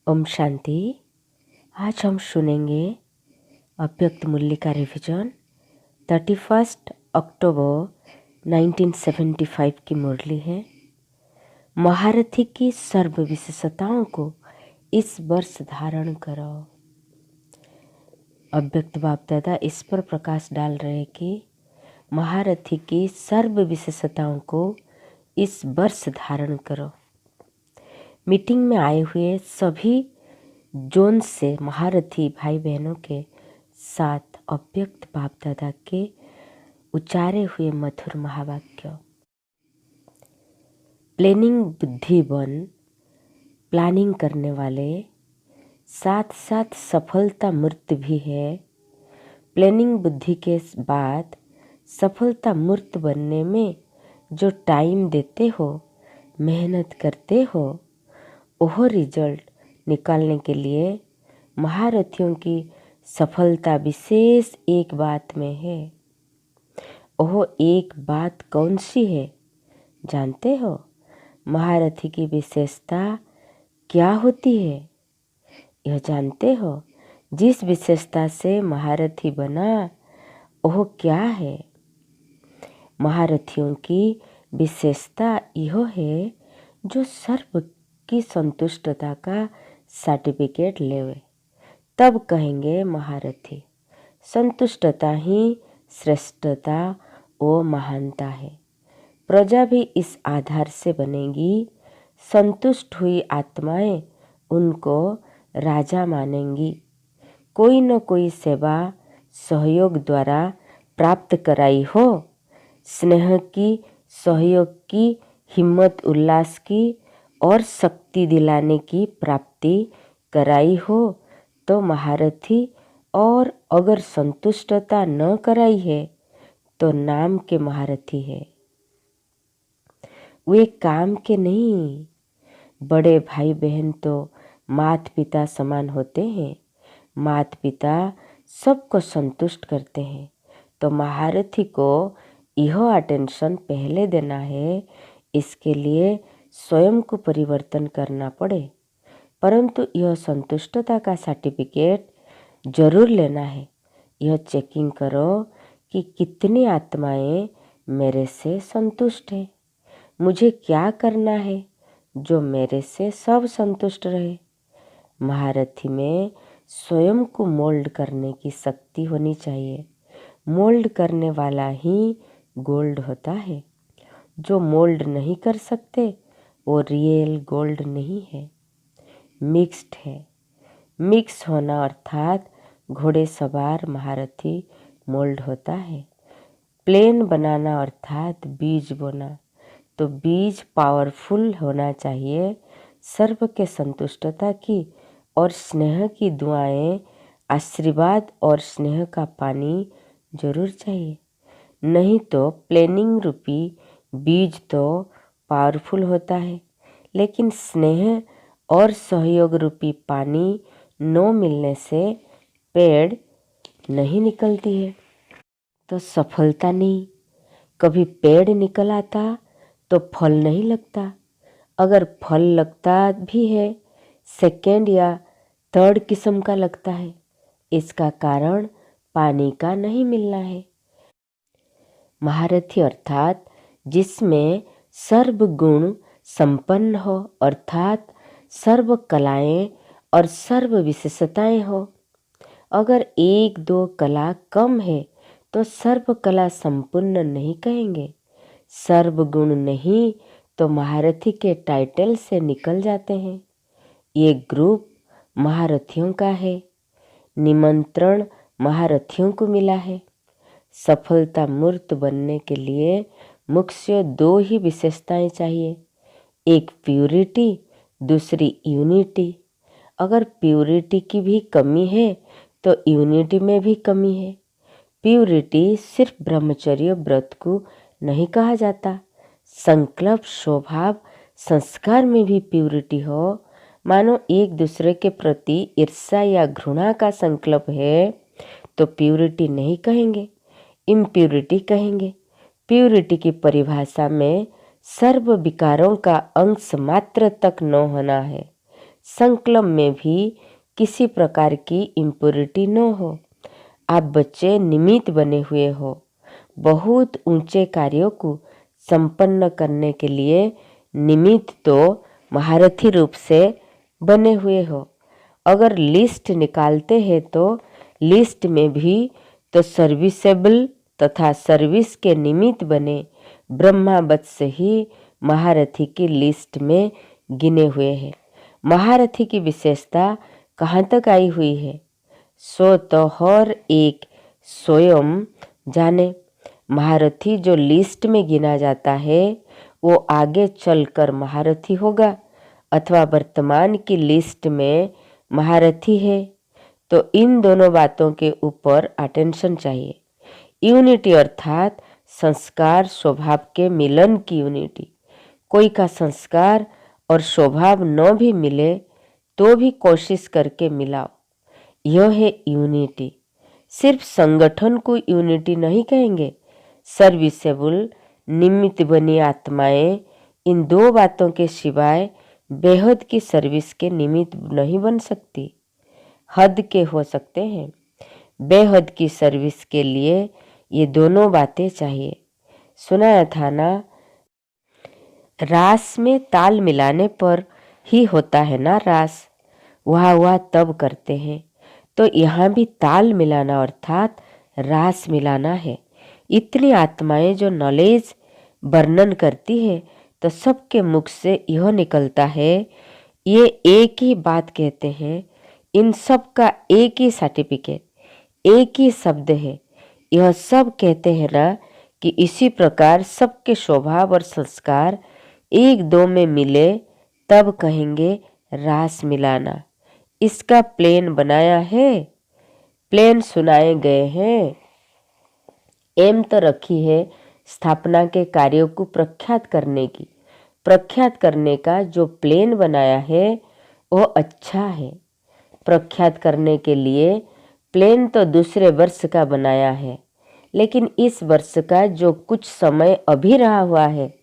ओम शांति। आज हम सुनेंगे अव्यक्त मूल्य का रिवीजन 31 अक्टूबर 1975 की मुरली है। महारथी की सर्व विशेषताओं को इस वर्ष धारण करो। अव्यक्त बाप दादा इस पर प्रकाश डाल रहे कि महारथी की सर्व विशेषताओं को इस वर्ष धारण करो। मीटिंग में आए हुए सभी जोन से महारथी भाई बहनों के साथ अव्यक्त बाप दादा के उच्चारे हुए मधुर महावाक्य। प्लानिंग बुद्धि बन, प्लानिंग करने वाले साथ साथ सफलता मूर्त भी है। प्लानिंग बुद्धि के बाद सफलता मूर्त बनने में जो टाइम देते हो, मेहनत करते हो, वह रिजल्ट निकालने के लिए महारथियों की सफलता विशेष एक बात में है। वह एक बात कौन सी है जानते हो? महारथी की विशेषता क्या होती है यह जानते हो? जिस विशेषता से महारथी बना वह क्या है? महारथियों की विशेषता यह है जो सर्व की संतुष्टता का सर्टिफिकेट लेवे, तब कहेंगे महारथी। संतुष्टता ही श्रेष्ठता व महानता है। प्रजा भी इस आधार से बनेगी। संतुष्ट हुई आत्माएं उनको राजा मानेंगी। कोई न कोई सेवा सहयोग द्वारा प्राप्त कराई हो, स्नेह की, सहयोग की, हिम्मत उल्लास की और शक्ति दिलाने की प्राप्ति कराई हो तो महारथी, और अगर संतुष्टता न कराई है तो नाम के महारथी है। वे काम के नहीं। बड़े भाई बहन तो माता पिता समान होते हैं। माता पिता सबको संतुष्ट करते हैं, तो महारथी को यह अटेंशन पहले देना है। इसके लिए स्वयं को परिवर्तन करना पड़े, परंतु यह संतुष्टता का सर्टिफिकेट जरूर लेना है। यह चेकिंग करो कि कितनी आत्माएं मेरे से संतुष्ट है। मुझे क्या करना है जो मेरे से सब संतुष्ट रहे। महारथी में स्वयं को मोल्ड करने की शक्ति होनी चाहिए। मोल्ड करने वाला ही गोल्ड होता है। जो मोल्ड नहीं कर सकते वो रियल गोल्ड नहीं है, मिक्स्ड है। मिक्स होना अर्थात घोड़े सवार महारथी मोल्ड होता है। प्लेन बनाना अर्थात बीज बोना, तो बीज पावरफुल होना चाहिए। सर्व के संतुष्टता की और स्नेह की दुआएं, आशीर्वाद और स्नेह का पानी जरूर चाहिए। नहीं तो प्लेनिंग रूपी बीज तो पावरफुल होता है, लेकिन स्नेह और सहयोग रूपी पानी न मिलने से पेड़ नहीं निकलती है, तो सफलता नहीं। कभी पेड़ निकल आता तो फल नहीं लगता। अगर फल लगता भी है, सेकेंड या थर्ड किस्म का लगता है। इसका कारण पानी का नहीं मिलना है। महारथी अर्थात जिसमें सर्व गुण संपन्न हो, अर्थात सर्व कलाएं और सर्व विशेषताएं हो। अगर एक दो कला कम है तो सर्व कला संपूर्ण नहीं कहेंगे। सर्व गुण नहीं तो महारथी के टाइटल से निकल जाते हैं। ये ग्रुप महारथियों का है। निमंत्रण महारथियों को मिला है। सफलता मूर्त बनने के लिए मुख्य दो ही विशेषताएं चाहिए, एक प्यूरिटी, दूसरी यूनिटी। अगर प्यूरिटी की भी कमी है तो यूनिटी में भी कमी है। प्यूरिटी सिर्फ ब्रह्मचर्य व्रत को नहीं कहा जाता। संकल्प, स्वभाव, संस्कार में भी प्यूरिटी हो। मानो एक दूसरे के प्रति ईर्ष्या या घृणा का संकल्प है तो प्यूरिटी नहीं कहेंगे, इम्प्यूरिटी कहेंगे। प्यूरिटी की परिभाषा में सर्व विकारों का अंश मात्र तक न होना है। संकल्प में भी किसी प्रकार की इम्प्योरिटी न हो। आप बच्चे निमित्त बने हुए हो, बहुत ऊंचे कार्यों को संपन्न करने के लिए निमित्त तो महारथी रूप से बने हुए हो। अगर लिस्ट निकालते हैं तो लिस्ट में भी तो सर्विसेबल तथा सर्विस के निमित्त बने ब्रह्मा वत्स ही महारथी की लिस्ट में गिने हुए हैं। महारथी की विशेषता कहाँ तक आई हुई है सो तो हर एक स्वयं जाने। महारथी जो लिस्ट में गिना जाता है वो आगे चलकर महारथी होगा अथवा वर्तमान की लिस्ट में महारथी है। तो इन दोनों बातों के ऊपर अटेंशन चाहिए। यूनिटी अर्थात संस्कार स्वभाव के मिलन की यूनिटी। कोई का संस्कार और स्वभाव न भी मिले तो भी कोशिश करके मिलाओ, यह है यूनिटी। सिर्फ संगठन को यूनिटी नहीं कहेंगे। सर्विसेबल निमित्त बनी आत्माएं इन दो बातों के सिवाय बेहद की सर्विस के निमित्त नहीं बन सकती। हद के हो सकते हैं, बेहद की सर्विस के लिए ये दोनों बातें चाहिए। सुनाया था ना, रास में ताल मिलाने पर ही होता है ना रास, वाह तब करते हैं। तो यहाँ भी ताल मिलाना अर्थात रास मिलाना है। इतनी आत्माएं जो नॉलेज वर्णन करती है तो सबके मुख से यह निकलता है, ये एक ही बात कहते हैं, इन सब का एक ही सर्टिफिकेट, एक ही शब्द है। यह सब कहते हैं ना कि इसी प्रकार सबके स्वभाव और संस्कार एक दो में मिले तब कहेंगे रास मिलाना। इसका प्लेन बनाया है, प्लेन सुनाए गए हैं। एम तो रखी है स्थापना के कार्यों को प्रख्यात करने की। प्रख्यात करने का जो प्लेन बनाया है वो अच्छा है। प्रख्यात करने के लिए प्लेन तो दूसरे वर्ष का बनाया है, लेकिन इस वर्ष का जो कुछ समय अभी रहा हुआ है,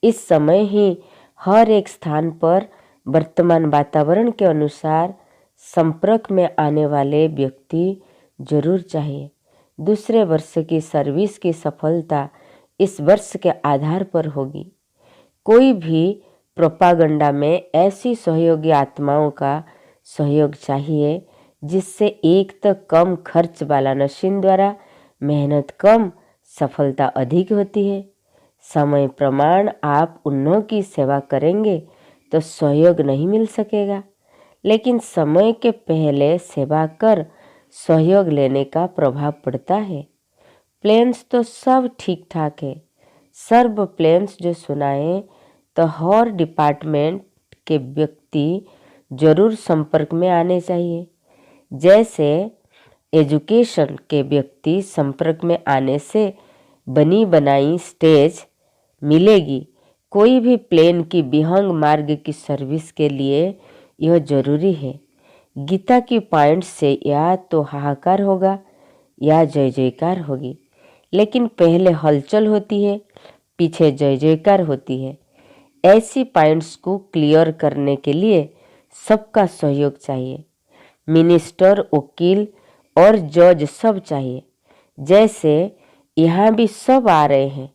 इस समय ही हर एक स्थान पर वर्तमान वातावरण के अनुसार संपर्क में आने वाले व्यक्ति जरूर चाहिए। दूसरे वर्ष की सर्विस की सफलता इस वर्ष के आधार पर होगी। कोई भी प्रोपागंडा में ऐसी सहयोगी आत्माओं का सहयोग चाहिए जिससे एक तो कम खर्च वाला मशीन द्वारा मेहनत कम, सफलता अधिक होती है। समय प्रमाण आप उन्हों की सेवा करेंगे तो सहयोग नहीं मिल सकेगा, लेकिन समय के पहले सेवा कर सहयोग लेने का प्रभाव पड़ता है। प्लेन्स तो सब ठीक ठाक है। सर्व प्लेन्स जो सुनाए तो हर डिपार्टमेंट के व्यक्ति जरूर संपर्क में आने चाहिए। जैसे एजुकेशन के व्यक्ति संपर्क में आने से बनी बनाई स्टेज मिलेगी। कोई भी प्लेन की विहंग मार्ग की सर्विस के लिए यह जरूरी है। गीता की पॉइंट से या तो हाहाकार होगा या जय जयकार होगी, लेकिन पहले हलचल होती है, पीछे जय जयकार होती है। ऐसी पॉइंट्स को क्लियर करने के लिए सबका सहयोग चाहिए। मिनिस्टर, वकील और जज सब चाहिए। जैसे यहाँ भी सब आ रहे हैं,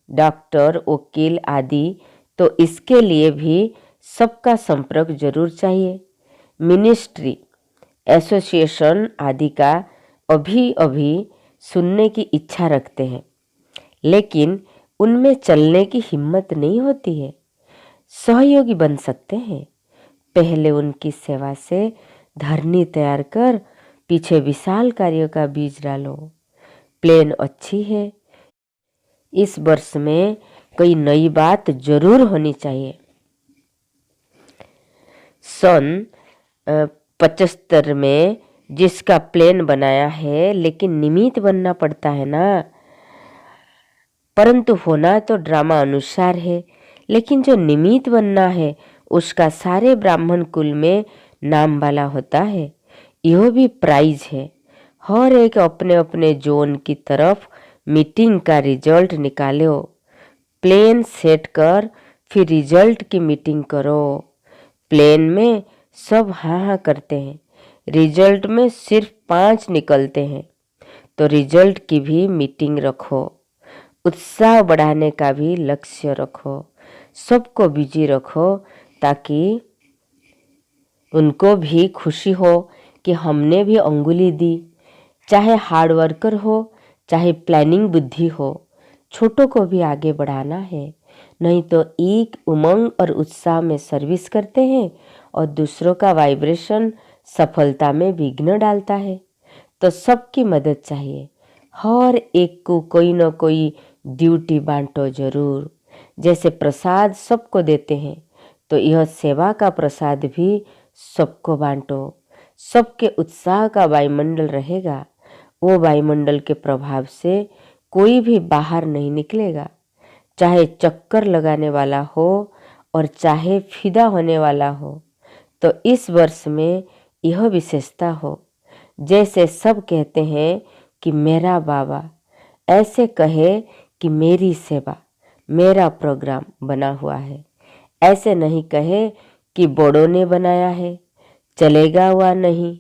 डॉक्टर, वकील आदि, तो इसके लिए भी सबका संपर्क जरूर चाहिए। मिनिस्ट्री, एसोसिएशन आदि का अभी अभी सुनने की इच्छा रखते हैं, लेकिन उनमें चलने की हिम्मत नहीं होती है। सहयोगी बन सकते हैं। पहले उनकी सेवा से धरनी तैयार कर पीछे विशाल कार्यों का बीज डालो। प्लेन अच्छी है। इस वर्ष में कोई नई बात जरूर होनी चाहिए। सन 75 में जिसका प्लेन बनाया है, लेकिन निमित्त बनना पड़ता है ना। परंतु होना तो ड्रामा अनुसार है, लेकिन जो निमित्त बनना है उसका सारे ब्राह्मण कुल में नाम वाला होता है। यह भी प्राइज है। हर एक अपने अपने जोन की तरफ मीटिंग का रिजल्ट निकालो। प्लेन सेट कर फिर रिजल्ट की मीटिंग करो। प्लेन में सब हाँ हाँ करते हैं, रिजल्ट में सिर्फ 5 निकलते हैं। तो रिजल्ट की भी मीटिंग रखो, उत्साह बढ़ाने का भी लक्ष्य रखो, सबको बिजी रखो, ताकि उनको भी खुशी हो कि हमने भी अंगुली दी। चाहे हार्ड वर्कर हो, चाहे प्लानिंग बुद्धि हो, छोटों को भी आगे बढ़ाना है। नहीं तो एक उमंग और उत्साह में सर्विस करते हैं और दूसरों का वाइब्रेशन सफलता में विघ्न डालता है। तो सबकी मदद चाहिए, हर एक को कोई न कोई ड्यूटी बांटो जरूर। जैसे प्रसाद सबको देते हैं, तो यह सेवा का प्रसाद भी सबको बांटो। सबके उत्साह का वायुमंडल रहेगा, वो वायुमंडल के प्रभाव से कोई भी बाहर नहीं निकलेगा। चाहे चक्कर लगाने वाला हो और चाहे फिदा होने वाला हो। तो इस वर्ष में यह विशेषता हो, जैसे सब कहते हैं कि मेरा बाबा, ऐसे कहे कि मेरी सेवा, मेरा प्रोग्राम बना हुआ है। ऐसे नहीं कहे कि बड़ों ने बनाया है, चलेगा हुआ नहीं।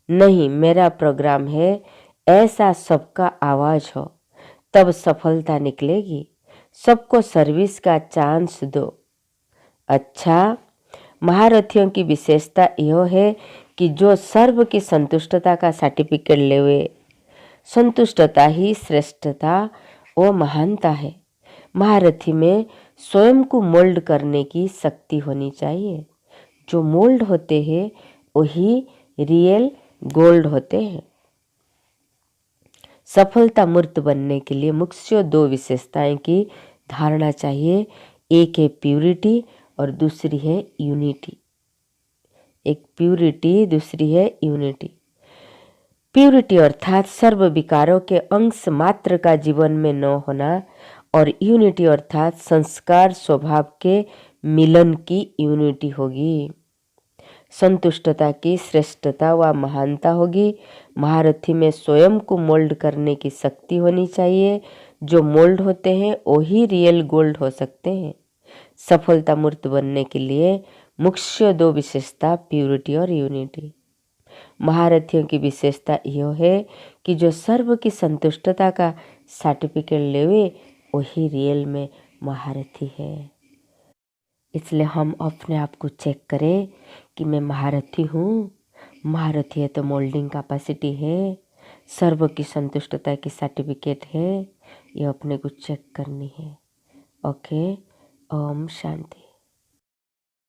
नहीं, मेरा प्रोग्राम है, ऐसा सबका आवाज हो, तब सफलता निकलेगी। सबको सर्विस का चांस दो। अच्छा, महारथियों की विशेषता यह है कि जो सर्व की संतुष्टता का सर्टिफिकेट लेवे, संतुष्टता ही श्रेष्ठता व महानता है। महारथी में स्वयं को मोल्ड करने की शक्ति होनी चाहिए। जो मोल्ड होते हैं वही रियल गोल्ड होते हैं। सफलता मूर्त बनने के लिए मुख्य 2 विशेषताएं की धारणा चाहिए। एक है प्यूरिटी और दूसरी है यूनिटी। एक प्यूरिटी, दूसरी है यूनिटी। प्यूरिटी अर्थात सर्व विकारों के अंश मात्र का जीवन में न होना, और यूनिटी अर्थात संस्कार स्वभाव के मिलन की यूनिटी होगी। संतुष्टता की श्रेष्ठता व महानता होगी। महारथी में स्वयं को मोल्ड करने की शक्ति होनी चाहिए। जो मोल्ड होते हैं वही रियल गोल्ड हो सकते हैं। सफलता मूर्त बनने के लिए मुख्य 2 विशेषता प्यूरिटी और यूनिटी। महारथियों की विशेषता यह है कि जो सर्व की संतुष्टता का सर्टिफिकेट लेवे वही रियल में महारथी है। इसलिए हम अपने आप को चेक करें कि मैं महारथी हूँ। महारथी है तो मोल्डिंग कैपेसिटी है, सर्व की संतुष्टता की सर्टिफिकेट है, ये अपने को चेक करनी है। ओके, ओम शांति।